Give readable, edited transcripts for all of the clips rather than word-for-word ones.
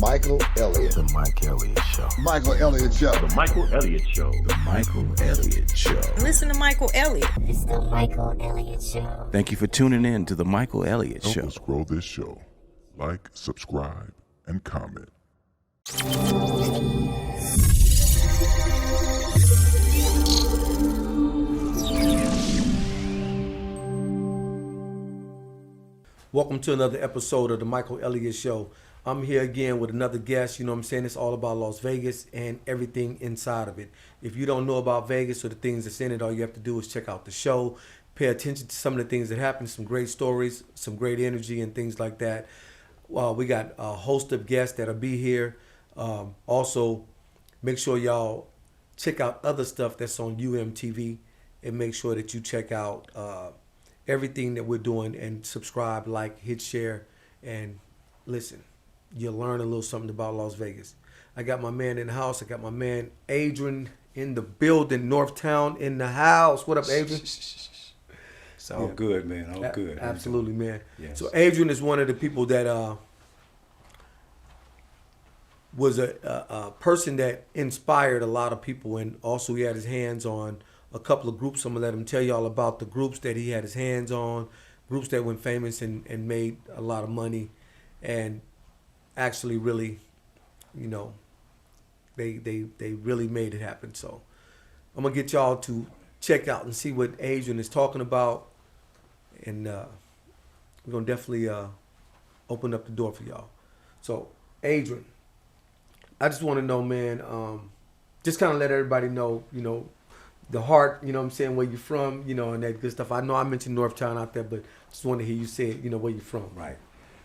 Michael Elliott. The Mike Elliott Show. Michael Elliott Show. The Michael Elliott Show. The Michael Elliott Show. Listen to Michael Elliott. It's the Michael Elliott Show. Thank you for tuning in to the Michael Elliott Show. Help us grow this show. Like, subscribe, and comment. Welcome to another episode of the Michael Elliott Show. I'm here again with another guest. You know what I'm saying? It's all about Las Vegas and everything inside of it. If you don't know about Vegas or the things that's in it, all you have to do is check out the show, pay attention to some of the things that happen, some great stories, some great energy and things like that. We got a host of guests that'll be here. Also, make sure y'all check out other stuff that's on UMTV and make sure that you check out everything that we're doing and subscribe, like, hit share, and listen. You'll learn a little something about Las Vegas. I got my man in the house. I got my man Adrian in the building, Northtown in the house. What up, Adrian? It's all good, man. All good. Absolutely, man. Yes. So Adrian is one of the people that was a person that inspired a lot of people, and also he had his hands on a couple of groups. I'm gonna let him tell y'all about the groups that he had his hands on, groups that went famous and made a lot of money, and actually really, you know, they really made it happen. So I'm gonna get y'all to check out and see what Adrian is talking about, and we're gonna definitely open up the door for y'all. So Adrian, I just want to know, man, just kind of let everybody know, you know, the heart, you know what I'm saying, where you're from, you know, and that good stuff. I know I mentioned Northtown out there, but just want to hear you say, you know, where you're from. Right.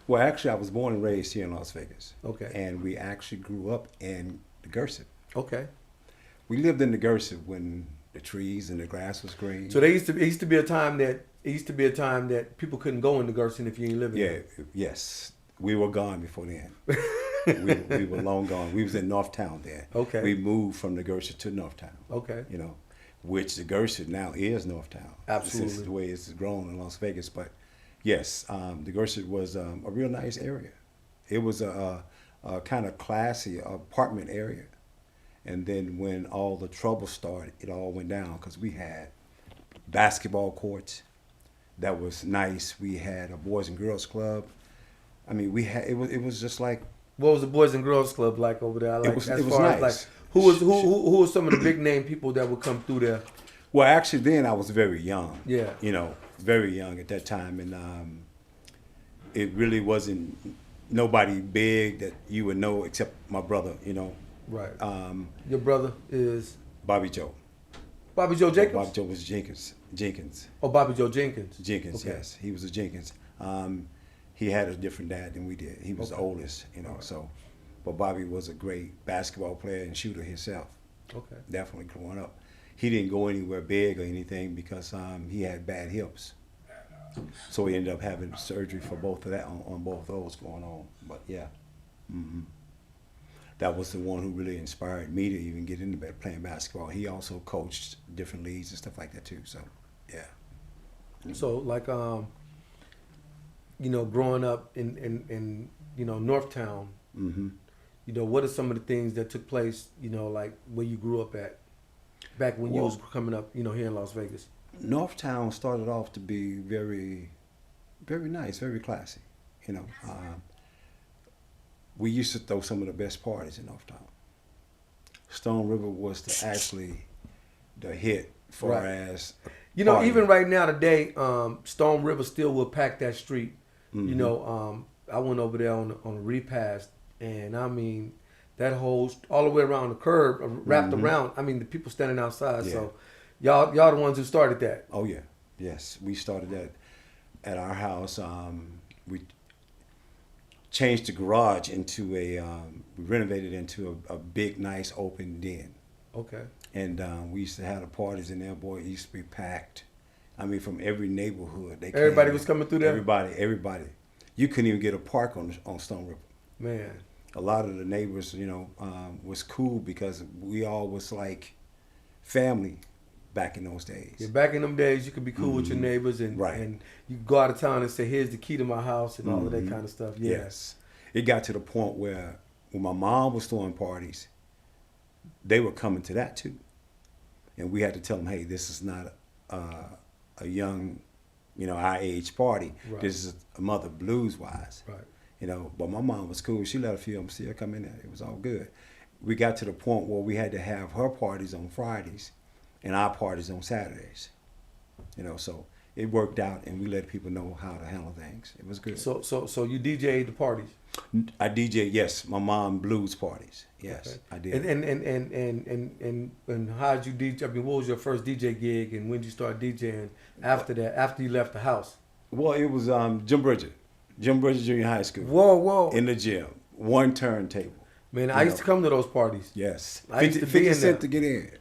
Well, actually, I was born and raised here in Las Vegas. Okay. And we actually grew up in the Gerson. Okay. We lived in the Gerson when the trees and the grass was green. So there used to be a time that people couldn't go in the Gerson if you ain't living there. Yes. We were gone before then. we were long gone. We was in Northtown then. Okay. We moved from the Gerson to Northtown. Okay. You know, which the Gerson now is Northtown. Absolutely. Since the way it's grown in Las Vegas. But yes, the Gerson was a real nice area. It was a kind of classy apartment area. And then when all the trouble started, it all went down because we had basketball courts. That was nice. We had a Boys and Girls Club. I mean, it was just like. What was the Boys and Girls Club like over there? Like, it was As nice. like, who was some of the big name people that would come through there? Well, actually, then I was very young. Yeah. You know, very young at that time, and it really wasn't nobody big that you would know except my brother. You know. Right. Your brother is Bobby Joe. Bobby Joe Jenkins. Bobby Joe was Jenkins. Oh, Bobby Joe Jenkins. Jenkins, Okay. yes, he was a Jenkins. He had a different dad than we did. He was the oldest, you know. Right. So, but Bobby was a great basketball player and shooter himself. Okay. Definitely growing up, he didn't go anywhere big or anything because he had bad hips. So he ended up having surgery for both of that on both of those going on. But yeah, that was the one who really inspired me to even get into playing basketball. He also coached different leagues and stuff like that too. So yeah. So like you know, growing up in you know, Northtown, you know, what are some of the things that took place, you know, like where you grew up at back when you was coming up, you know, here in Las Vegas? Northtown started off to be very, very nice, very classy. You know, we used to throw some of the best parties in Northtown. Stone River was the hit far as. You know, even right now today, Stone River still will pack that street. You know, I went over there on a repast, and I mean, that whole all the way around the curb, wrapped around. I mean, the people standing outside. Yeah. So, y'all the ones who started that. Oh yeah, yes, we started that at our house. We changed the garage into we renovated into a big, nice open den. Okay. And we used to have the parties in there. Boy, it used to be packed. I mean, from every neighborhood. Everybody was coming through there? Everybody. You couldn't even get a park on Stone River. Man. A lot of the neighbors, you know, was cool because we all was like family back in those days. Yeah, back in them days, you could be cool with your neighbors and you could go out of town and say, here's the key to my house and all of that kind of stuff. Yeah. Yes. It got to the point where when my mom was throwing parties, they were coming to that too. And we had to tell them, hey, this is not a young, our age party. Right. This is a mother blues wise. Right. But my mom was cool. She let a few of them see her come in there. It was all good. We got to the point where we had to have her parties on Fridays and our parties on Saturdays. So it worked out, and we let people know how to handle things. It was good. So you DJ'd the parties. I DJ, yes, my mom blues parties. Yes, Okay. I did. And how'd you DJ? I mean, what was your first DJ gig, and when did you start DJing after that? After you left the house? Well, it was Jim Bridger Junior High School. Whoa! In the gym, one turntable. Man, I used to come to those parties. Yes, I used to be 50 in cent there. to get in.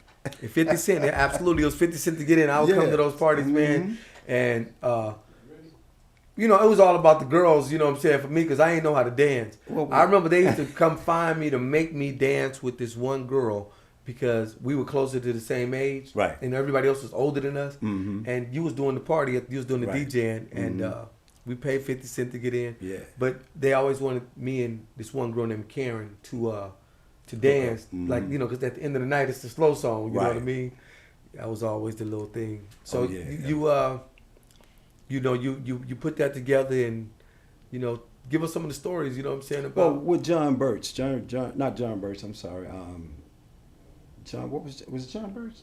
50 cent, yeah, absolutely. It was 50 cent to get in. I would come Yeah. to those parties, man, and it was all about the girls. You know what I'm saying, for me, because I ain't know how to dance. Well, I remember they used to come find me to make me dance with this one girl because we were closer to the same age, Right. And everybody else was older than us. Mhm. And you was doing the party, you was doing the Right. DJing, and we paid 50 cent to get in. Yeah. But they always wanted me and this one girl named Karen to dance, Mhm. like because at the end of the night it's the slow song. You know what I Right. mean? That was always the little thing. So Oh, yeah. you put that together and give us some of the stories. You know what I'm saying Well, about? with John Birch, not John Birch. I'm sorry. John, what was it John Birch?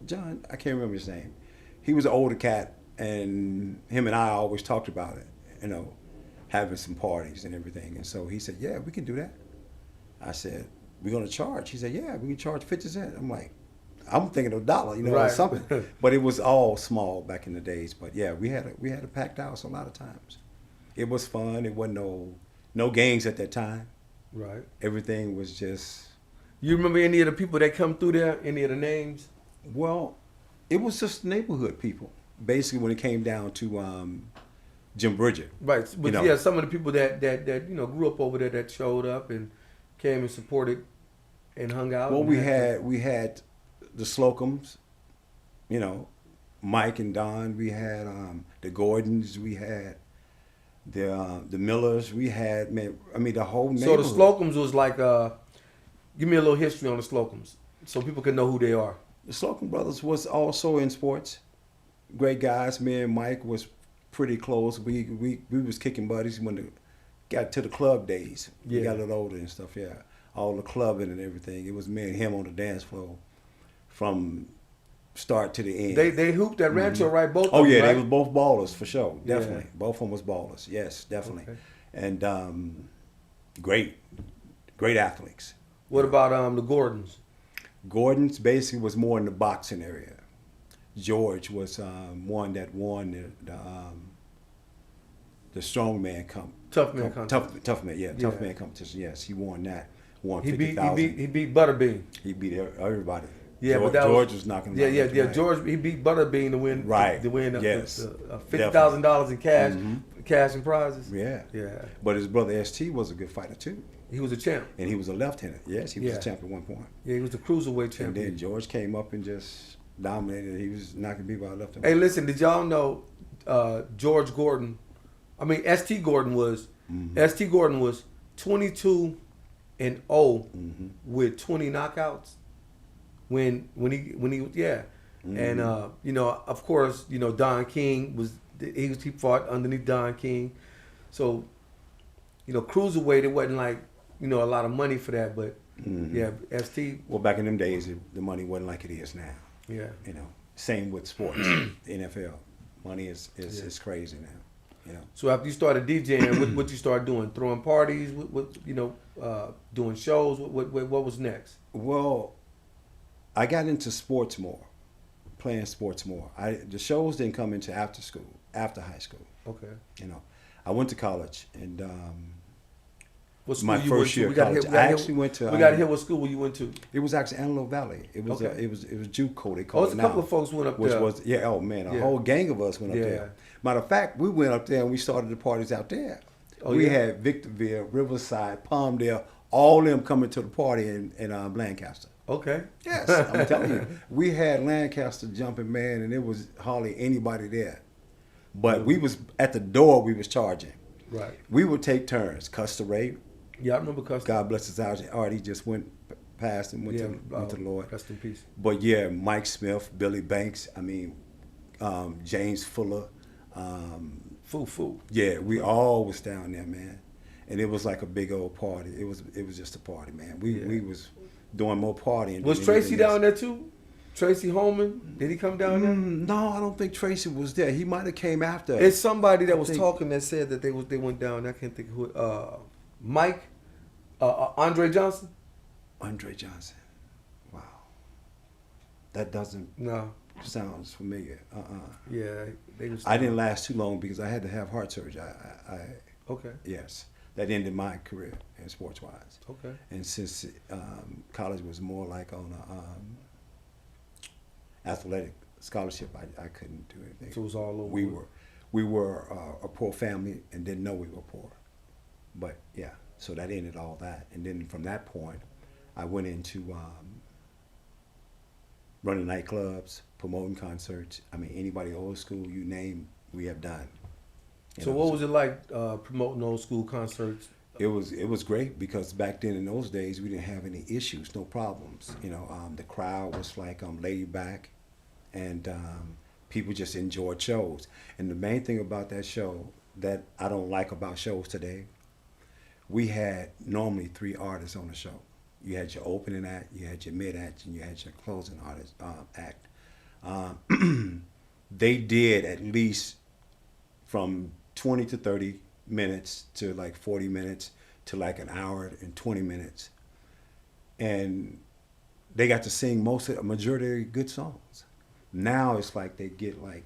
John? I can't remember his name. He was an older cat, and him and I always talked about it. Having some parties and everything. And so he said, "Yeah, we can do that." I said, "We're gonna charge." He said, "Yeah, we can charge 50 cents." I'm like, I'm thinking of $1, or Right. something. But it was all small back in the days. But yeah, we had a packed house a lot of times. It was fun. It wasn't no gangs at that time. Right. Everything was just, You remember any of the people that come through there? Any of the names? well, it was just neighborhood people. Basically, when it came down to Jim Bridger. Right. But know. yeah, some of the people that grew up over there that showed up and came and supported and hung out. Well, and we had the Slocums, Mike and Don. We had the Gordons. We had the Millers. We had the whole So neighborhood. the Slocums was like, give me a little history on the Slocums so people can know who they are. The Slocum brothers was also in sports. Great guys. Me and Mike was pretty close. We was kicking buddies when it got to the club days. We Yeah. got a little older and stuff. Yeah, all the clubbing and everything. It was me and him on the dance floor from start to the end. They hooped at Rancho, right? Both. Oh of them, yeah, right? they was both ballers for sure. Yeah. Definitely, both of them was ballers. Yes, definitely, Okay. and great athletes. What about the Gordons? Gordon's basically was more in the boxing area. George was one that won the strongman Tough man contest. tough man, Yeah. tough man competition. Yes, he won that. Won He beat 50,000. he beat Butterbean. He beat everybody. Yeah, George, but that George was knocking. him out left and right. George, he beat Butterbean to win. Right. To win Yes. $50,000 in cash, cash and prizes. Yeah. Yeah. But his brother ST was a good fighter too, He was a champ. and he was a left-handed. Yes, he was Yeah. a champ at one point. Yeah, he was the cruiserweight And champion. then George came up and just dominated. He was knocking people out left and Hey, right. listen, did y'all know George Gordon? I mean, ST Gordon was 22-0 with 20 knockouts when he yeah. And of course, Don King he fought underneath Don King. So, cruiserweight, it wasn't like, a lot of money for that, but yeah, ST, Well, back in them days, the money wasn't like it is now. yeah. Same with sports, the NFL. Money is crazy now. So after you started DJing, what you started doing? Throwing parties? Doing shows? What was next? Well, I got into sports more, playing sports more. The shows didn't come into after school, after high school. Okay. I went to college, and What school my you first went to? year We of gotta college. hear- we gotta I hear- actually went to. We got to hear what school you went to. It was actually Antelope Valley. It was Okay. it was JUCO. They Oh, called it's it a now. couple of folks went up Which there. was a Yeah. whole gang of us went up Yeah. there. Matter of fact, we went up there and we started the parties out there. Oh, We yeah? had Victorville, Riverside, Palmdale, all them coming to the party in Lancaster. Okay. Yes, I'm telling you, we had Lancaster jumping, man, and it was hardly anybody there. But we was at the door. We was charging. Right. We would take turns, Custer Ray, Yeah, I remember Custom. God bless his heart. He just passed and went to the Lord. Rest in peace. But yeah, Mike Smith, Billy Banks. I mean, James Fuller. Foo. Yeah, we all was down there, man, and it was like a big old party. It was just a party, man. We was doing more partying. Was than Tracy anything down else. there too? Tracy Holman, did he come down there? No, I don't think Tracy was there. He might have came after. It's somebody that was think- talking that said that they went down. I can't think of who. Mike, Andre Johnson. Andre Johnson. Wow, that doesn't No, sounds familiar. yeah, they was. I didn't last too long because I had to have heart surgery. Okay. Yes, that ended my career in sports wise. Okay. And since college was more like on a athletic scholarship, I couldn't do anything. So it was all over. We were a poor family and didn't know we were poor. But yeah, so that ended all that. And then from that point, I went into running nightclubs, promoting concerts. I mean, anybody old school, you name, we have done. You So know, what was it like promoting old school concerts? It was great because back then in those days we didn't have any issues, no problems. You know, the crowd was like laid back, and people just enjoyed shows. And the main thing about that show that I don't like about shows today, we had normally 3 artists on the show. You had your opening act, you had your mid act, and you had your closing artist act. They did at least from 20 to 30 minutes to like 40 minutes to like an hour and 20 minutes. And they got to sing a majority of good songs. Now it's like they get like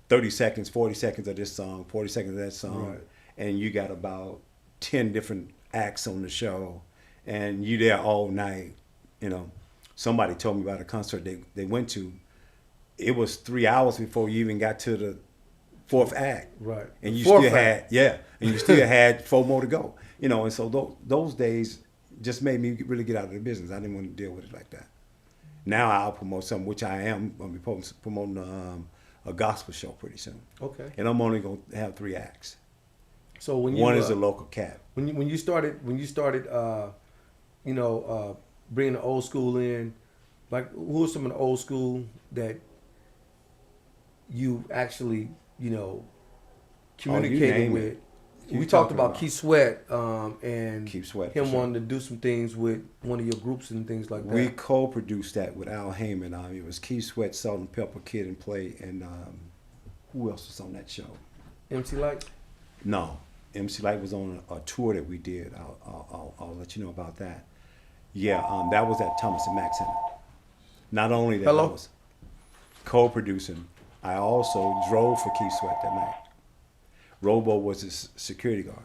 30 seconds, 40 seconds of this song, 40 seconds of that song. Right. And you got about 10 different acts on the show. And you there all night. You know, somebody told me about a concert they went to. It was 3 hours before you even got to the 4th act. Right. And you Fourth still act. and you still had 4 more to go. You know, and so those days just made me really get out of the business. I didn't want to deal with it like that. Now I'll promote something, which I am going to be promoting a gospel show pretty soon. Okay. And I'm only going to have 3 acts. So when you One is a local cat. when you started bringing the old school in, like who are some of the old school that you actually communicated name with? it. We You talked talking about about- Keith Sweat and Keith Sweat, for him sure. wanting to do some things with one of your groups and things like that. We co-produced that with Al Heyman. It was Keith Sweat, Salt and Pepper, Kid and Play, and who else was on that show? MC Light. No, MC Light was on a tour that we did. I'll let you know about that. Yeah, that was at Thomas and Mack Center. Not only that, Hello? I was co-producing, I also drove for Keith Sweat that night. Robo was his security guard.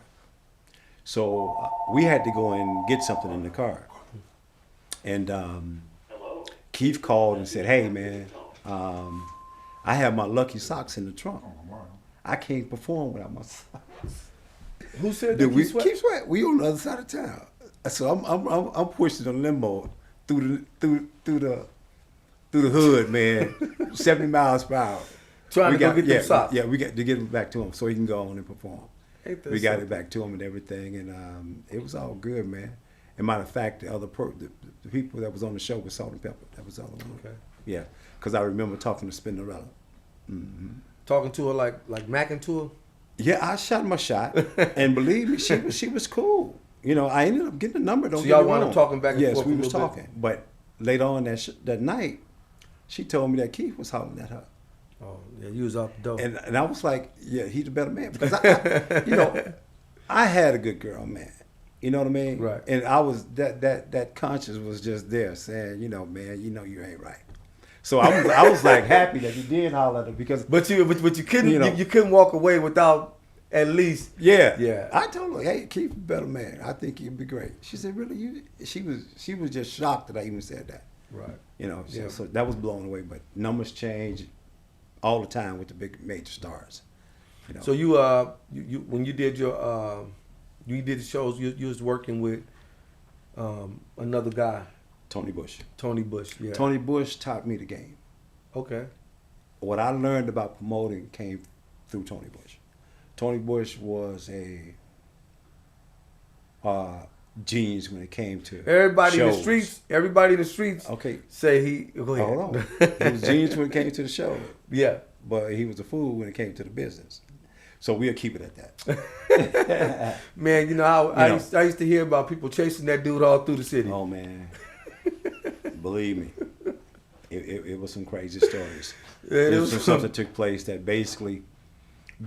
So we had to go and get something in the car. And Keith called and said, "Hey, man, I have my lucky socks in the trunk. I can't perform without my socks." Who said that? Dude, Keith Sweat? Keith Sweat, we on the other side of town. So I'm pushing the limo through the hood, man, 70 miles per hour. Trying to go get them socks. Yeah, we got to get it back to him so he can go on and perform. Ain't that We got something? it back to him and everything, and it was all good, man. And matter of fact, the people that was on the show was Salt and Pepper. That was the other one. Okay. Yeah, because I remember talking to Spinderella. Talking to her like macking to her. Yeah, I shot my shot, and believe me, she was cool. You know, I ended up getting the number. Don't So get y'all me wound up wrong. talking back and yes, forth we a was little bit? talking. But later on that night, she told me that Keith was hollering at her. Oh yeah, you was off the door. And I was like, yeah, he's a better man. Because, I had a good girl, man. You know what I mean? Right. And I was, that conscience was just there saying, man, you ain't right. So I was like happy that he did holler at her because. But you couldn't You know. you couldn't walk away without at least Yeah. I told her, hey, Keith is a better man. I think he'd be great. She said, really? She was just shocked that I even said that. right. So, so that was blown away. But numbers change all the time with the big major stars. You know. So you when you did your you did the shows, you was working with another guy, Tony Bush. Tony Bush. Yeah. Tony Bush taught me the game. Okay. What I learned about promoting came through Tony Bush. Tony Bush was a genius when it came to Everybody in the shows. streets. Everybody in the streets. Okay. Say he. Go ahead. Hold on. He was genius when it came to the show, Yeah. but he was a fool when it came to the business. So we'll keep it at that. Man, you know, I used to hear about people chasing that dude all through the city. Oh man, believe me, it was some crazy stories. Yeah, It was some stuff that took place that basically,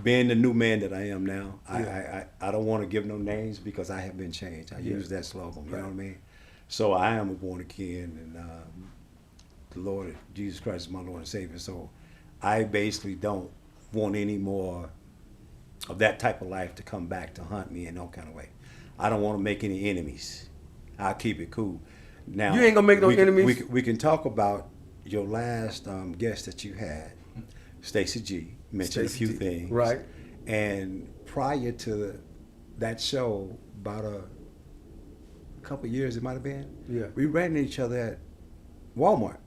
being the new man that I am now, I don't want to give no names because I have been changed. I use that slogan, you know what I mean? So I am born again, and the Lord Jesus Christ is my Lord and Savior. So I basically don't want any more of that type of life to come back to hunt me in no kind of way. I don't want to make any enemies. I'll keep it cool. Now You ain't gonna make no enemies? We can talk about your last guest that you had, Stacey G. Mentioned a few things, Right. And prior to that show, about a couple of years it might have been. Yeah. We ran into each other at Walmart.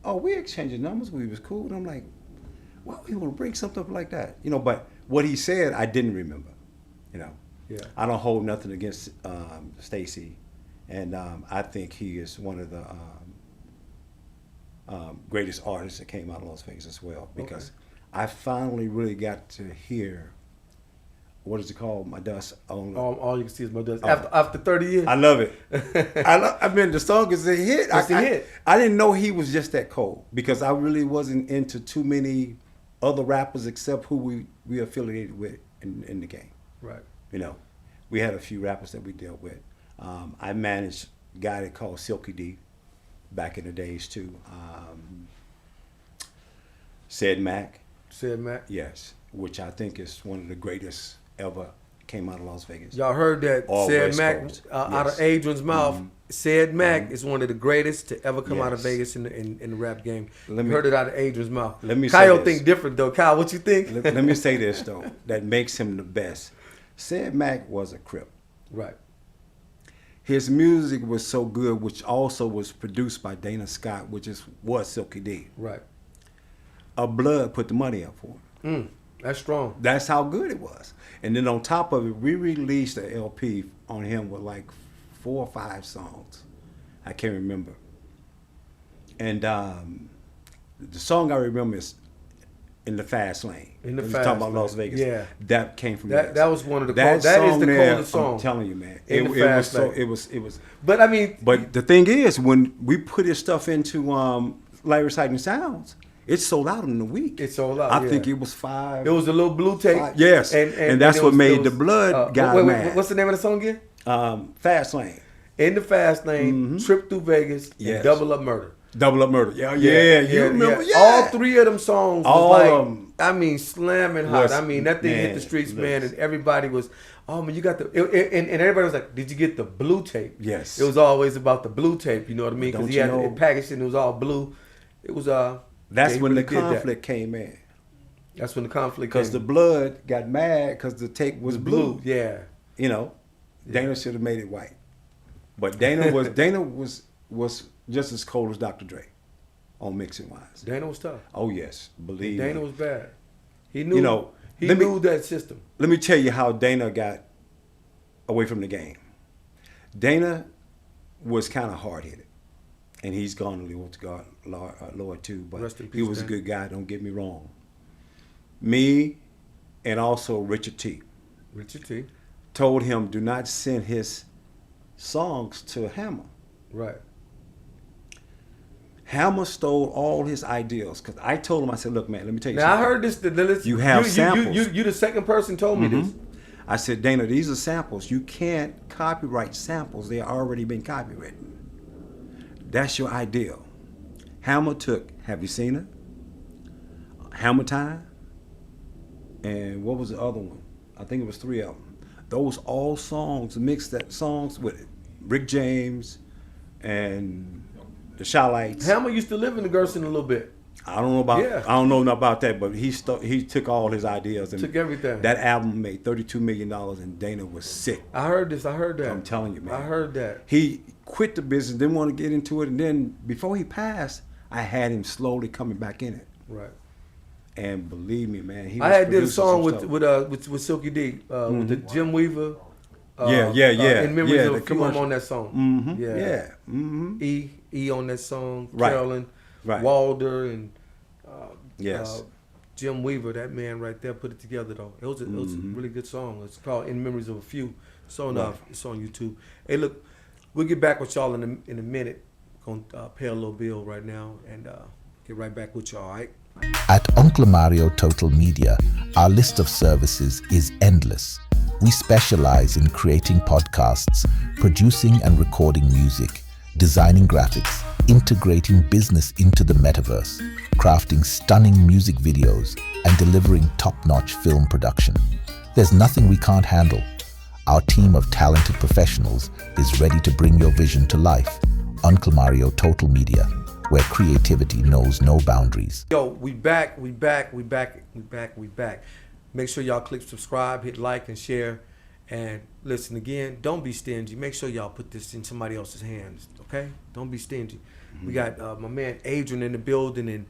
Oh, we exchanging numbers. We was cool. And I'm like, why would you want to bring something up like that? You know, but what he said, I didn't remember. You know, Yeah. I don't hold nothing against Stacey, and I think he is one of the greatest artists that came out of Las Vegas as well. Because I finally really got to hear, what is it called? My dust on. All you can see is my dust. After 30 years. I love it. I mean, the song is a hit. It's a hit. I didn't know he was just that cold because I really wasn't into too many other rappers except who we affiliated with in the game. Right. You know, we had a few rappers that we dealt with. I managed a guy that called Silky D back in the days too. Said Mac. Said Mac. Yes, which I think is one of the greatest ever came out of Las Vegas. Y'all heard that All Said West Mac Coast. out of Yes. Adrian's mouth. Said Mac is one of the greatest to ever come out of Yes. Vegas in the rap game. Let You me- heard it out of Adrian's mouth. let me say Kyle this. think different though. Kyle, what you think? Let me say this though, that makes him the best. Said Mac was a Crip. Right. His music was so good, which also was produced by Dana Scott, which was Silky D. Right. A Blood put the money up for him. That's strong. That's how good it was. And then on top of it, we released an LP on him with like 4 or 5 songs. I can't remember. And the song I remember is In the Fast Lane. In the We're Fast talking about Lane. Las Vegas. Yeah. That came from That was one of the that cold, that is song the there, coldest song. I'm telling you, man. In It the was Fast so Lane. it was. But I mean, But the thing is, when we put his stuff into Larry Sighting Sounds, it sold out in a week. It sold out, I yeah. think it was 5. it was a little blue tape. Yes, and that's it what was- made it was, the Blood guy wait, mad. What's the name of the song again? Fast Lane, In the Fast Lane, Trip Through Vegas, Yes. and Double Up Murder. Double Up Murder. Yeah, you remember? Yeah. All 3 of them songs was All like, of 'em. I mean, slamming hot. Was- I mean, that thing hit man, the streets, look. man, and everybody was, oh man, you got the, and everybody was like, did you get the blue tape? Yes. It was always about the blue tape, you know what I mean? Don't Because he you had know- it packaged and it was all blue. It was, That's yeah, he when really the did that. conflict came in, That's when the conflict because the came. Blood got mad because the tape was blue. Yeah. You know, Dana should have made it white, but Dana was just as cold as Dr. Dre on mixing wise. Dana was tough. Oh yes, believe Dana me. was bad. He knew, You know, he let me- knew that system. Let me tell you how Dana got away from the game. Dana was kind of hard-headed, and he's gone to live with God, Lord too. But Rest in he peace, was a Dan. good guy. Don't get me wrong. Me, and also Richard T. Richard T. told him, do not send his songs to Hammer. Right. Hammer stole all his ideas because I told him, I said, look, man, let me tell you Now I something. heard this. You have samples. You the second person told me this. I said, Dana, these are samples. You can't copyright samples. They already been copywritten. That's your ideal. Hammer took, have you seen it? Hammer Time. And what was the other one? I think it was 3 of them. Those all songs, mixed that songs with Rick James and the Shylights. Hammer used to live in the Gerson a little bit. I don't know about Yeah. I don't know nothing about that, but he took all his ideas and Took everything. That album made $32 million, and Dana was sick. I heard this. I heard that. I'm telling you, man. I heard that. He quit the business, didn't want to get into it, and then before he passed, I had him slowly coming back in it. Right. And believe me, man, he I was had did a producing song some with stuff. with Silky D with the Jim Weaver In memories yeah, of the a few, I'm commercial. on that song. Mm-hmm. Yeah. Yeah. Mm-hmm. E on that song. Right. Carolyn, Right. Walder, and Yes. Jim Weaver. That man right there put it together though. It was a really good song. It's called "In Memories of a Few." It's on it's on YouTube. Hey, look, we'll get back with y'all in a minute. We're gonna pay a little bill right now and get right back with y'all. All right. At Uncle Mario Total Media, our list of services is endless. We specialize in creating podcasts, producing and recording music, designing graphics, integrating business into the metaverse, crafting stunning music videos, and delivering top-notch film production. There's nothing we can't handle. Our team of talented professionals is ready to bring your vision to life. Uncle Mario Total Media, where creativity knows no boundaries. Yo, we back. Make sure y'all click subscribe, hit like and share, and listen again. Don't be stingy. Make sure y'all put this in somebody else's hands, okay? Don't be stingy. We got my man Adrian in the building, and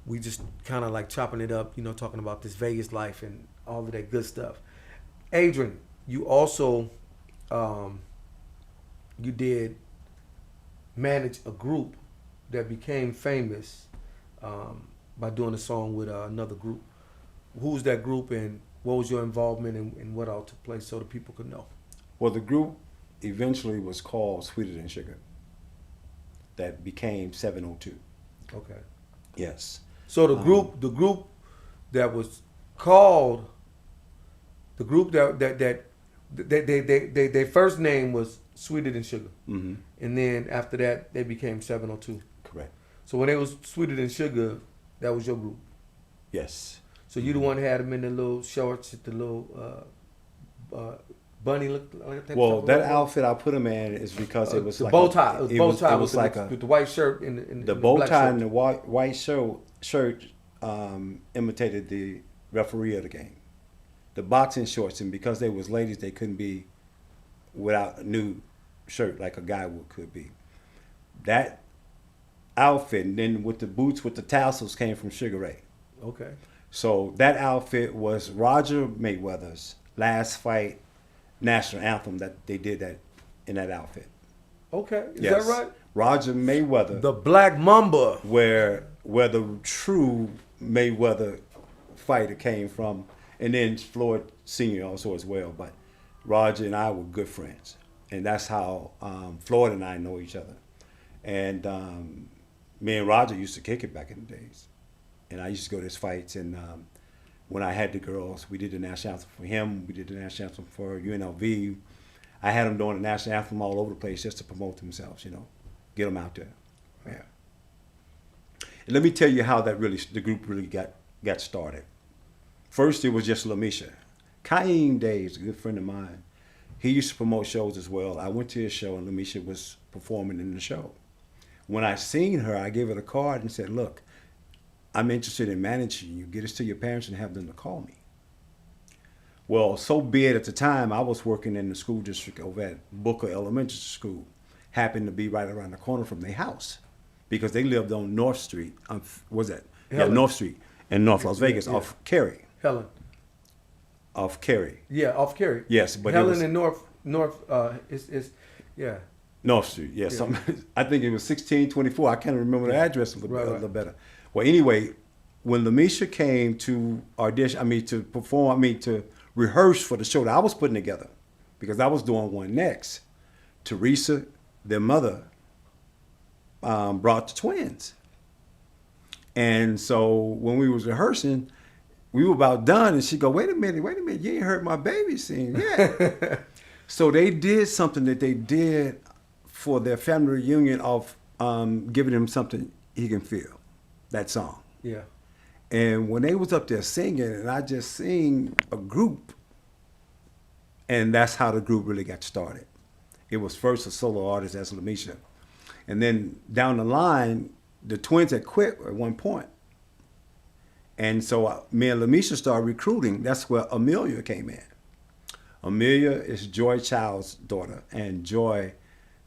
we just kind of like chopping it up, talking about this Vegas life and all of that good stuff. Adrian, you also you did manage a group that became famous by doing a song with another group. Who's that group, and what was your involvement, and what all took place so the people could know? Well, the group eventually was called Sweeter Than Sugar. That became 702. Okay. Yes. So the group that was called, the group that their first name was Sweeter Than Sugar, Mm-hmm. and then after that they became 702. Correct. So when they was Sweeter Than Sugar, that was your group. Yes. So you the one had them in the little shorts, the little bunny look. Well, that outfit I put them in is because it was the like bow tie. It with was like the white shirt and the bow tie and the white shirt imitated the referee of the game. The boxing shorts, and because they was ladies, they couldn't be without a nude shirt like a guy could be. That outfit, and then with the boots with the tassels, came from Sugar Ray. Okay. So that outfit was Roger Mayweather's last fight national anthem that they did that in that outfit. Okay. Is Yes. that right? Roger Mayweather, The Black Mamba. where the true Mayweather fighter came from, and then Floyd Sr. also as well. But Roger and I were good friends, and that's how Floyd and I know each other. And me and Roger used to kick it back in the days, and I used to go to his fights. And when I had the girls, we did the national anthem for him. We did the national anthem for UNLV. I had them doing the national anthem all over the place just to promote themselves, get them out there. Yeah. And let me tell you how the group really got started. First, it was just LaMisha. Kaim Days, a good friend of mine, he used to promote shows as well. I went to his show, and LaMisha was performing in the show. When I seen her, I gave her the card and said, "Look, I'm interested in managing you. Get this to your parents and have them to call me." Well, so be it. At the time, I was working in the school district over at Booker Elementary School. Happened to be right around the corner from their house, because they lived on North Street. Was that? Helen. Yeah, North Street in North Las Vegas, Yeah. off Cary. Helen. Off Cary. Yeah, off Cary. Yes, but Helen it was and North is yeah. North Street. Yeah, something. I think it was 1624. I can't remember the address a little better. Well, anyway, when LaMisha came to audition, to perform, to rehearse for the show that I was putting together, because I was doing one next, Teresa, their mother, brought the twins. And so when we was rehearsing, we were about done, and she go, wait a minute, you ain't heard my baby sing yet. So they did something that they did for their family reunion of giving him something he can feel, that song. Yeah. And when they was up there singing, and I just sing a group, and that's how the group really got started. It was first a solo artist as LaMisha. And then down the line, the twins had quit at one point. And so me and LaMisha started recruiting. That's where Amelia came in. Amelia is Joy Child's daughter, and Joy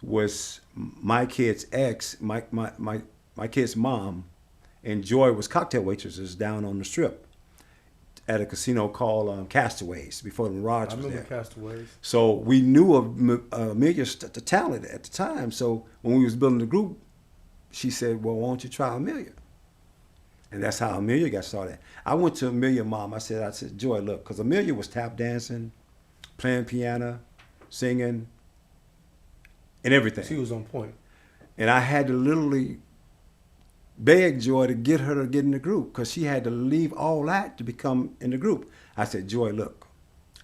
was my kid's ex, my kid's mom, and Joy was cocktail waitresses down on the Strip. at a casino called Castaways before the Mirage I was remember there. Castaways. So we knew of Amelia's the talent at the time. So when we was building the group, she said, well, why don't you try Amelia? And that's how Amelia got started. I went to Amelia's mom. I said, Joy, look, because Amelia was tap dancing, playing piano, singing, and everything. She was on point. And I had to literally beg Joy to get her to get in the group because she had to leave all that to become in the group. I said, Joy, look,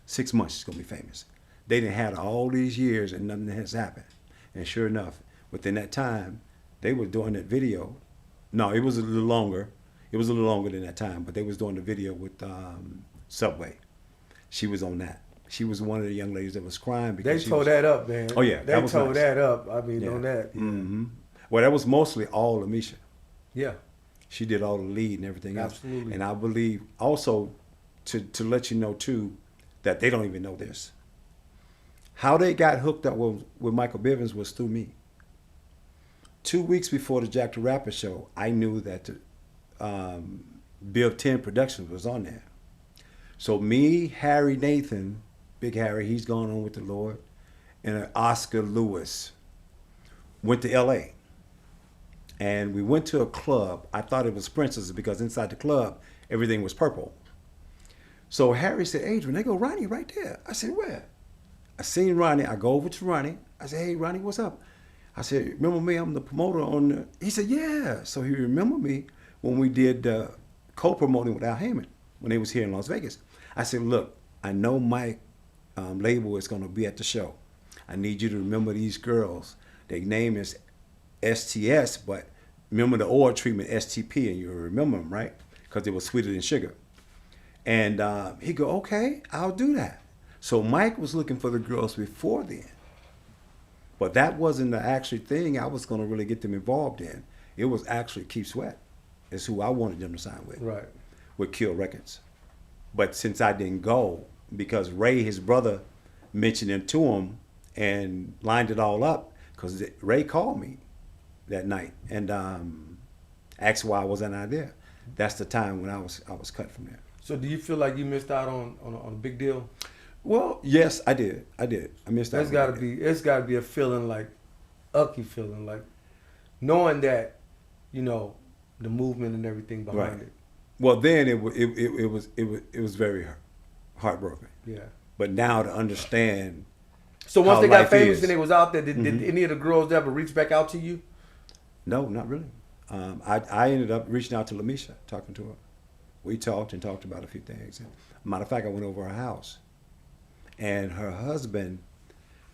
6 months she's going to be famous. They done had her all these years and nothing has happened. And sure enough, within that time, they were doing that video. No, it was a little longer. It was a little longer than that time, but they was doing the video with Subway. She was on that. She was one of the young ladies that was crying because They tore that up, man. Oh, yeah, They that was tore nice. that up. I mean, Yeah. on that. Yeah. Mm-hmm. Well, that was mostly all Amisha. Yeah. She did all the lead and everything else. Absolutely. And I believe also to let you know too that they don't even know this. How they got hooked up with Michael Bivins was through me. 2 weeks before the Jack the Rapper show, I knew that Bill 10 Productions was on there. So me, Harry Nathan, Big Harry, he's gone on with the Lord, and Oscar Lewis went to L.A. And we went to a club. I thought it was Princess because inside the club, everything was purple. So Harry said, Adrian, they go Ronnie right there. I said, where? I seen Ronnie. I go over to Ronnie. I said, hey, Ronnie, what's up? I said, remember me? I'm the promoter on the... He said, yeah. So he remembered me when we did co-promoting with Al Heyman when they was here in Las Vegas. I said, look, I know my label is going to be at the show. I need you to remember these girls. Their name is STS, but remember the oil treatment STP, and you remember them, right? Because they were sweeter than sugar. And he go, okay, I'll do that. So Mike was looking for the girls before then. But that wasn't the actual thing I was going to really get them involved in. It was actually Keith Sweat is who I wanted them to sign with. Right. With Kill Records. But since I didn't go, because Ray, his brother, mentioned it to him and lined it all up, because Ray called me that night and asked why I wasn't out there. That's the time when I was cut from there. So do you feel like you missed out on a big deal? Well, yes, I did. I missed out. It's gotta be a feeling like ucky feeling, like knowing that, you know, the movement and everything behind Right. it. Well, then it was very heartbroken. Yeah. But now to understand. So once how they got life famous is. and they was out there, did any of the girls ever reach back out to you? No, not really. I ended up reaching out to Lamisha, talking to her. We talked about a few things. Matter of fact, I went over her house. And her husband,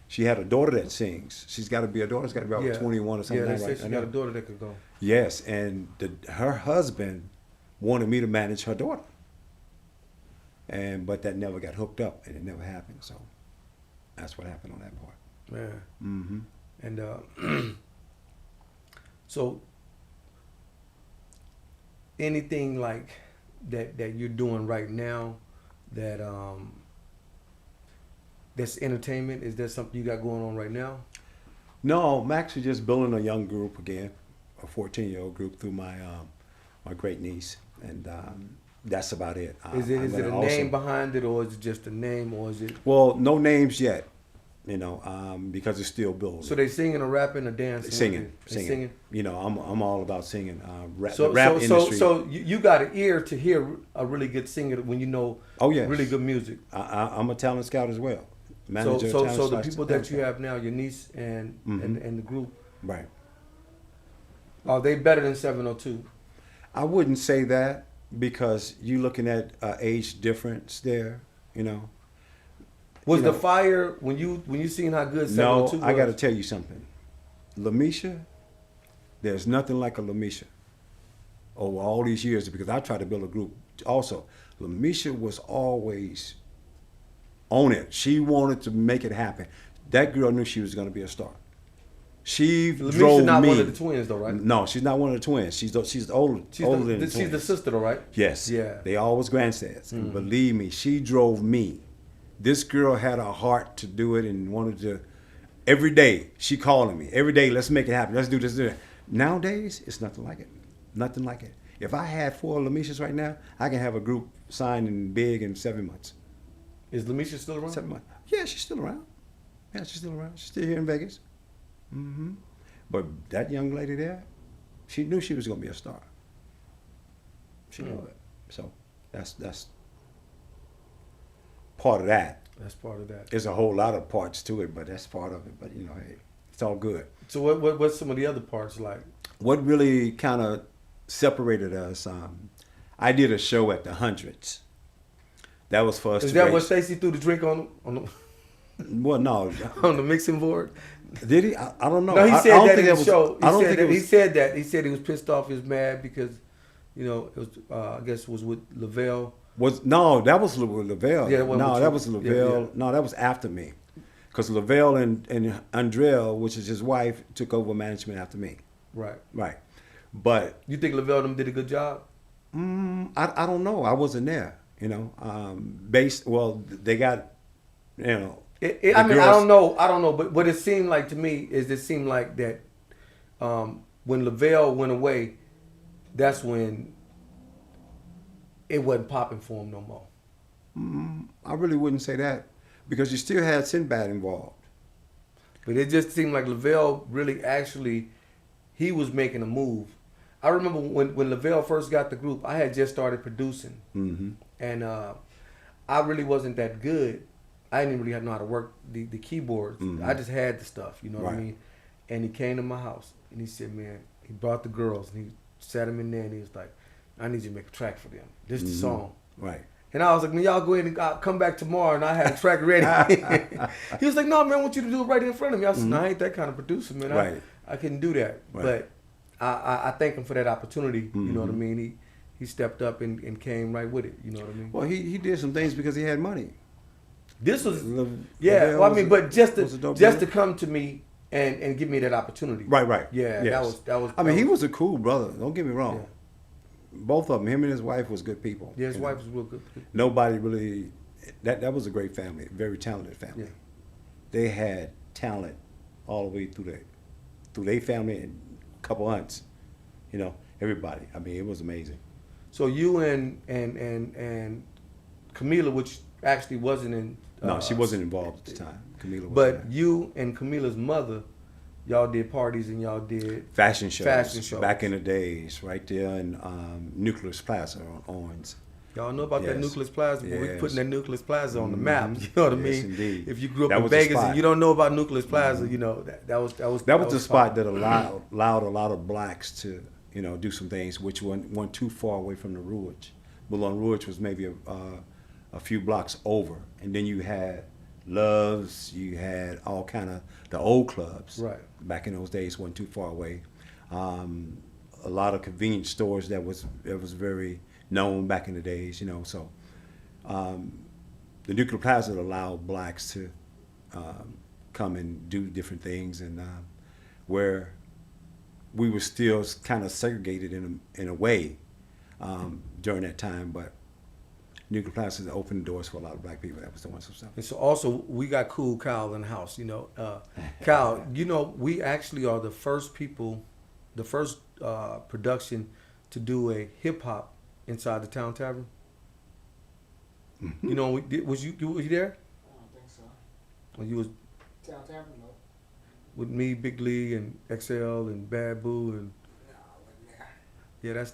she had a daughter that sings. She's got to be a daughter's got to be about 21 or something Yeah, like they that. said she got a daughter that could go. Yes, and her husband wanted me to manage her daughter. But that never got hooked up, and it never happened. So that's what happened on that part. Yeah. Mm-hmm. And so anything like that you're doing right now that that's entertainment, is there something you got going on right now? No, I'm actually just building a young group again, a 14-year-old group through my my great niece, and that's about it. Is it I'm a gonna name behind it, or is it just a name, or is it? Well, no names yet, because it's still building. So they singing or rapping or dancing? Singing. You know, I'm all about singing. The So rap industry. So you got an ear to hear a really good singer when you know. Oh, yes. Really good music. I'm a talent scout as well. So Manager, so talent so the slash people talent that you scout. have now, your niece and the group, Right. are they better than 702? I wouldn't say that because you're looking at age difference there. You know. Was You the know. fire when you seen how good No, 702 was? I got to tell you something. Lamisha, there's nothing like a Lamisha over all these years because I tried to build a group also. Lamisha was always on it. She wanted to make it happen. That girl knew she was going to be a star. She Lamisha drove not me. one of the twins though, right? No, she's not one of the twins. She's older. She's older than the she's the twins. sister though, right? Yes. Yeah. They always granddads. And believe me, she drove me. This girl had a heart to do it and wanted to. Every day she calling me. Every day, let's make it happen. Let's do this. Do that. Nowadays, it's nothing like it. Nothing like it. If I had 4 Lamishas right now, I can have a group signed and big in 7 months. Is Lamisha still around? 7 months. Yeah, she's still around. Yeah, she's still around. She's still here in Vegas. But that young lady there, she knew she was going to be a star. She knew it. So that's part of that. That's part of that. There's a whole lot of parts to it, but that's part of it. But you know, hey, it's all good. So what's some of the other parts like? What really kind of separated us? I did a show at the Hundreds. That was for us. Is to that raise- what Stacey threw the drink on the Well, no. on the mixing board? Did he? I don't know. No, he I said don't that think in it the was- show. I don't think it was. He said that. He said he was pissed off. He was mad because, you know, it was. I guess it was with Lavelle. That was Lavelle. Yeah, it wasn't no, with that you. was Lavelle. Yeah. No, that was after me, because Lavelle and Andrell, which is his wife, took over management after me. Right. Right, but You think Lavelle them did a good job? I don't know. I wasn't there. You know, they got, you know. I the mean, I girls- don't know, but what it seemed like to me is it seemed like that when Lavelle went away, that's when it wasn't popping for him no more. I really wouldn't say that, because you still had Sinbad involved. But it just seemed like Lavelle really actually, he was making a move. I remember when Lavelle first got the group, I had just started producing. And I really wasn't that good. I didn't really know how to work the keyboards. I just had the stuff, you know what I Right. mean? And he came to my house and he said, man, he brought the girls and he sat them in there and he was like, I need you to make a track for them. This is the song. Right. And I was like, man, y'all go ahead and I'll come back tomorrow, and I had a track ready. He was like, no, man, I want you to do it right in front of me. I said, no, I ain't that kind of producer, man. Right. I couldn't do that. Right. But I thank him for that opportunity. You know what I mean? He stepped up and came right with it. You know what I mean? Well, he did some things because he had money. This was, Lavelle well, I was mean, a- but just was a dope to brother. come to me and give me that opportunity. Right. Yeah, Yes. that was. I mean, he was a cool brother. Don't get me wrong. Yeah. Both of them, him and his wife, was good people. Yeah, his you know. wife was real good. Nobody really. That was a great family, very talented family. Yeah. They had talent all the way through their family and a couple aunts. You know, everybody. I mean, it was amazing. So you and Camila, which actually wasn't in. No, she wasn't involved at the time. Camila was. But you and Camila's mother, y'all did parties and y'all did fashion shows. Fashion shows. Back in the days, right there in Nucleus Plaza on Owens. Y'all know about that Yes. Nucleus Plaza, but we're Yes. putting that Nucleus Plaza on the map. You know what I Yes, mean? indeed. If you grew up That in was the Vegas spot. and you don't know about Nucleus Plaza, you know that was The spot that allowed a lot of blacks to, you know, do some things which weren't too far away from the Rouge. Moulin Rouge was maybe a few blocks over, and then you had Loves, you had all kind of the old clubs. Right. Back in those days, wasn't too far away. A lot of convenience stores that was very known back in the days, you know. So the Nuclear Plaza allowed blacks to come and do different things, and where we were still kind of segregated in a way during that time, but Nuclear Plaza opened the doors for a lot of black people that was doing some stuff. And so also we got Cool Kyle in the house, you know. Kyle, you know, we actually are the first people, the first production to do a hip hop inside the Town Tavern. You know, was you there? I don't think so. Or you was Town Tavern, no. with me, Big Lee, and XL, and Bad Boo, and No, I wasn't there.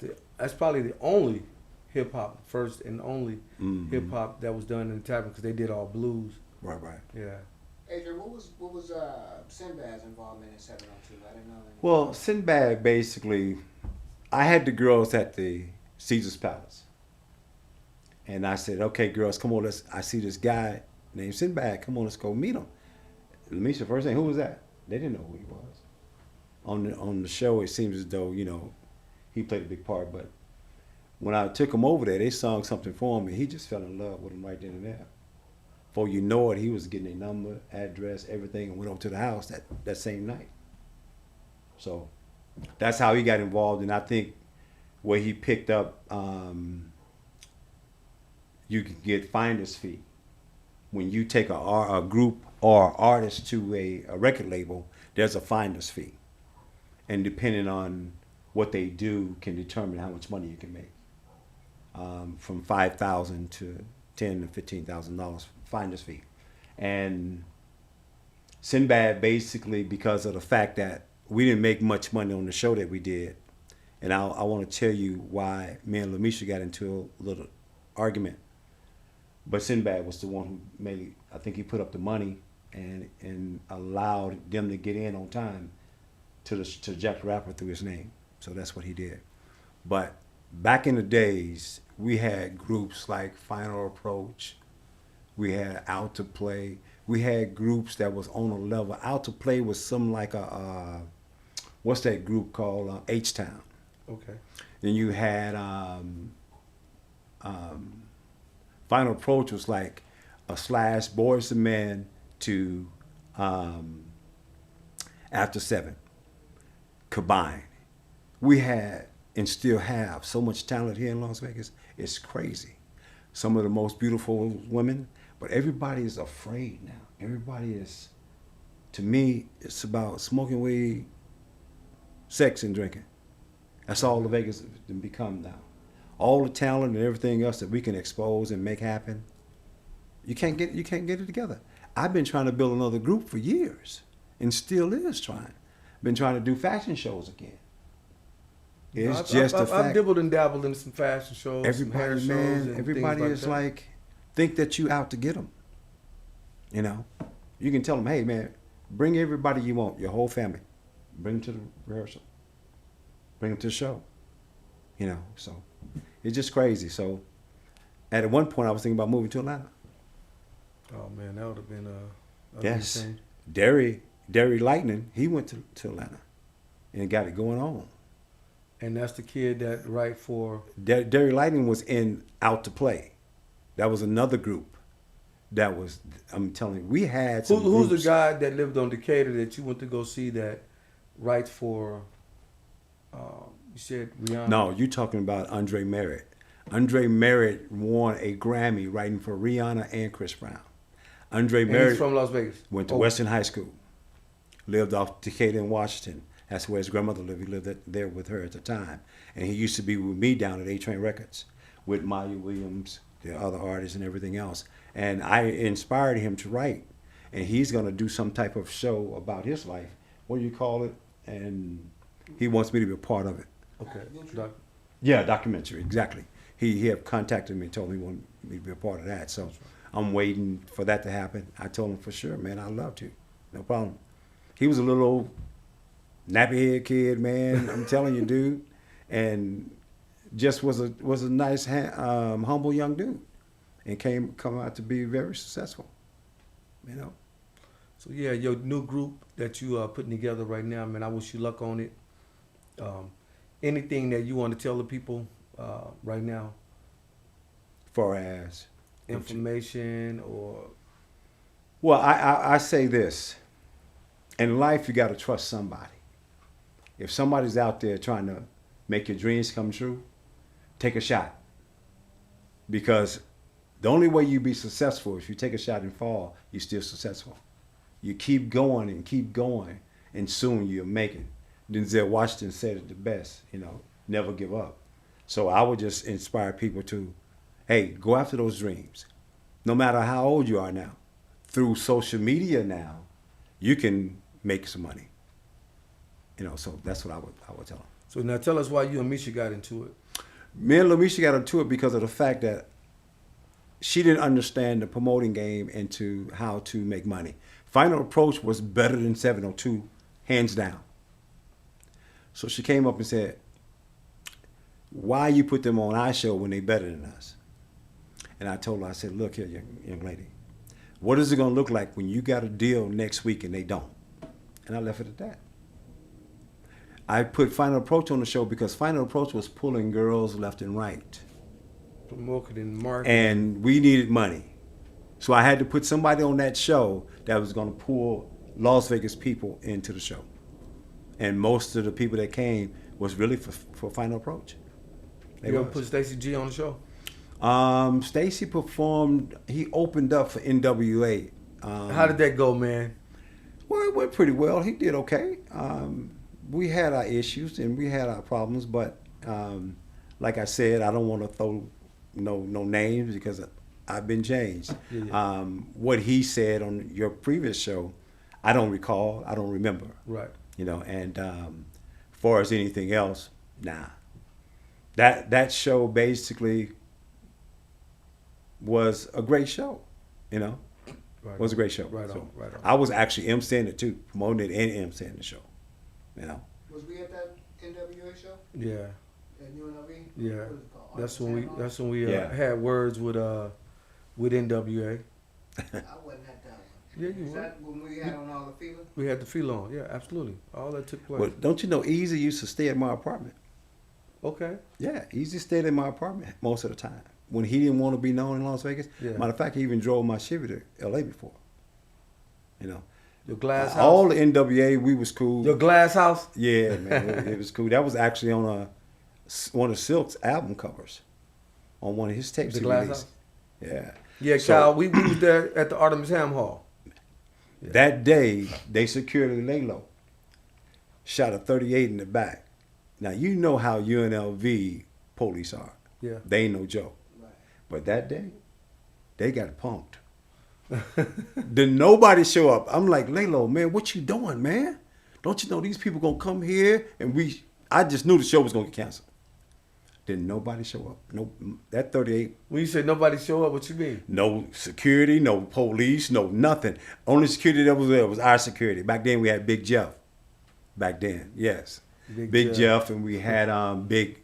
yeah, that's probably the only hip hop, first and only Mhm. hip hop that was done in the tavern because they did all blues. Right. Yeah. Adrian, what was Sinbad's involvement in 702? I didn't know that. Well, Sinbad basically, I had the girls at the Caesar's Palace. And I said, okay, girls, come on, I see this guy named Sinbad. Come on, let's go meet him. Lamisha first thing, who was that? They didn't know who he was. On the show, it seems as though, you know, he played a big part. But when I took him over there, they sung something for him, and he just fell in love with him right then and there. Before you know it, he was getting a number, address, everything, and went over to the house that same night. So that's how he got involved, and I think where he picked up, you can get finder's fee. When you take a group or artist to a record label, there's a finder's fee. And depending on what they do can determine how much money you can make. from $5,000 to $10,000 to $15,000 finder's fee. And Sinbad, basically, because of the fact that we didn't make much money on the show that we did, and I want to tell you why me and Lamisha got into a little argument. But Sinbad was the one who made, I think he put up the money and allowed them to get in on time to Jack the Rapper through his name. So that's what he did. But back in the days, we had groups like Final Approach. We had Out to Play. We had groups that was on a level. Out to Play was something like what's that group called? H-Town. Okay. Then you had Final Approach was like a slash Boys and Men to After 7 combined. We had and still have so much talent here in Las Vegas. It's crazy. Some of the most beautiful women, but everybody is afraid now. Everybody is, to me, it's about smoking weed, sex, and drinking. That's all the Vegas has become now. All the talent and everything else that we can expose and make happen, you can't get it together. I've been trying to build another group for years, and still is trying. Been trying to do fashion shows again. It's just a fact. I've dibbled and dabbled in some fashion shows, some hair Everybody, shows, man, and everybody things is that. like, think that you out to get them. You know, you can tell them, hey man, bring everybody you want, your whole family, bring them to the rehearsal, bring them to the show. You know, so it's just crazy. So at one point I was thinking about moving to Atlanta. Oh man, that would have been Yes, insane. Derry Lightning, he went to Atlanta and got it going on. And that's the kid that write for. Derry Lightning was in Out to Play. That was another group. That was, I'm telling you, we had some Who's the groups. guy that lived on Decatur that you went to go see that writes for? You said Rihanna. No, you're talking about Andre Merritt. Andre Merritt won a Grammy writing for Rihanna and Chris Brown. Andre And Merritt he's from Las Vegas. went to Oh. Western High School, lived off Decatur in Washington. That's where his grandmother lived. He lived there with her at the time. And he used to be with me down at A-Train Records with Maya Williams, the other artists and everything else. And I inspired him to write. And he's going to do some type of show about his life. What do you call it? And he wants me to be a part of it. Okay. Yeah, documentary, exactly. He had contacted me and told me he wanted me to be a part of that. So I'm waiting for that to happen. I told him for sure, man, I'd love to. No problem. He was a little old nappy head kid, man. I'm telling you, dude. And just was a nice, humble young dude. And come out to be very successful. You know? So yeah, your new group that you are putting together right now, man, I wish you luck on it. Anything that you want to tell the people right now? For as Information or... Well, I say this. In life, you got to trust somebody. If somebody's out there trying to make your dreams come true, take a shot. Because the only way you be successful, if you take a shot and fall, you're still successful. You keep going, and soon you'll make it. Denzel Washington said it the best, never give up. So I would just inspire people to, hey, go after those dreams. No matter how old you are now. Through social media now, you can make some money. So that's what I would tell them. So now tell us why you and Misha got into it. Me and Lamisha got into it because of the fact that she didn't understand the promoting game and to how to make money. Final Approach was better than 702, hands down. So she came up and said, why you put them on our show when they better than us? And I told her, I said, look here, young lady, what is it going to look like when you got a deal next week and they don't? And I left it at that. I put Final Approach on the show because Final Approach was pulling girls left and right. Marketing. And we needed money. So I had to put somebody on that show that was going to pull Las Vegas people into the show. And most of the people that came was really for Final Approach. You ever put Stacey G on the show? Stacey performed, he opened up for NWA. How did that go, man? Well, it went pretty well. He did okay. We had our issues and we had our problems, but like I said, I don't want to throw no names because I've been changed. Yeah. What he said on your previous show, I don't recall. I don't remember. Right. You know, and as far as anything else, nah. That show basically was a great show. You know, Right. was a great show. Right So on. Right on. I was actually emceeing it too, promoting it and emceeing the show. You know. Was we at that NWA show Yeah. at UNLV? Yeah. What is it called? That's Artist when we. Hall? That's when we Yeah. had words with NWA. I wasn't at that one. Yeah, you Is were. that when we had on all the feeling? We had the feel on. Yeah, absolutely. All that took place. Well, don't you know Easy used to stay at my apartment? Okay. Yeah, Easy stayed in my apartment most of the time. When he didn't want to be known in Las Vegas. Yeah. Matter of fact, he even drove my Chevy to LA before. You know. Your glass house. All the NWA, we was cool. Your glass house. Yeah, man, it was cool. That was actually on one of Silk's album covers, on one of his tapes. The he Glass released. House? Yeah. Yeah, So- Kyle. We was there at the Artemis Ham Hall. That day, they secured lay low. Shot a 38 in the back. Now, you know how UNLV police are. Yeah. They ain't no joke. Right. But that day, they got punked. Did nobody show up? I'm like, Laylo, man, what you doing, man? Don't you know these people gonna come here? And I just knew the show was gonna get canceled. Didn't nobody show up. No, that 38, When you say nobody show up, what you mean? no security, no police, no nothing. Only security that was there was our security. Back then we had Big Jeff. Back then, yes. Big Jeff, and we had big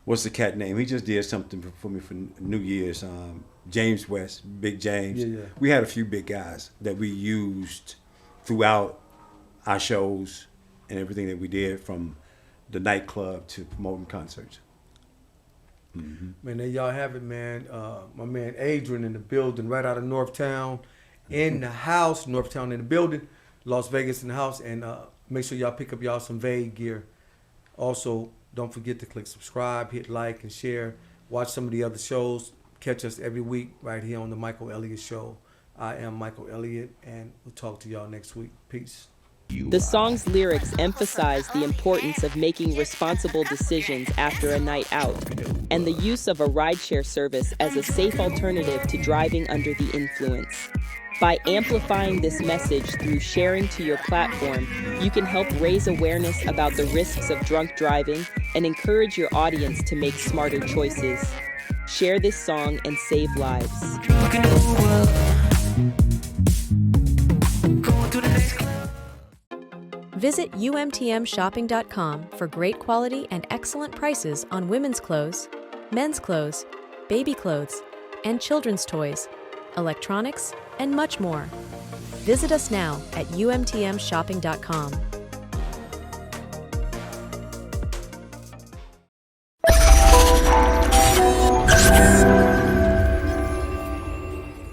what's the cat name? He just did something for me for New Year's. James West, Big James. Yeah, yeah. We had a few big guys that we used throughout our shows and everything that we did, from the nightclub to promoting concerts. Man, there y'all have it, man. My man Adrian in the building, right out of Northtown, in the house. Northtown in the building, Las Vegas in the house, and make sure y'all pick up y'all some Vague gear. Also, don't forget to click subscribe, hit like, and share. Watch some of the other shows. Catch us every week right here on the Michael Elliott Show. I am Michael Elliott, and we'll talk to y'all next week. Peace. The song's lyrics emphasize the importance of making responsible decisions after a night out, and the use of a rideshare service as a safe alternative to driving under the influence. By amplifying this message through sharing to your platform, you can help raise awareness about the risks of drunk driving and encourage your audience to make smarter choices. Share this song and save lives. Visit umtmshopping.com for great quality and excellent prices on women's clothes, men's clothes, baby clothes, and children's toys, electronics, and much more. Visit us now at umtmshopping.com.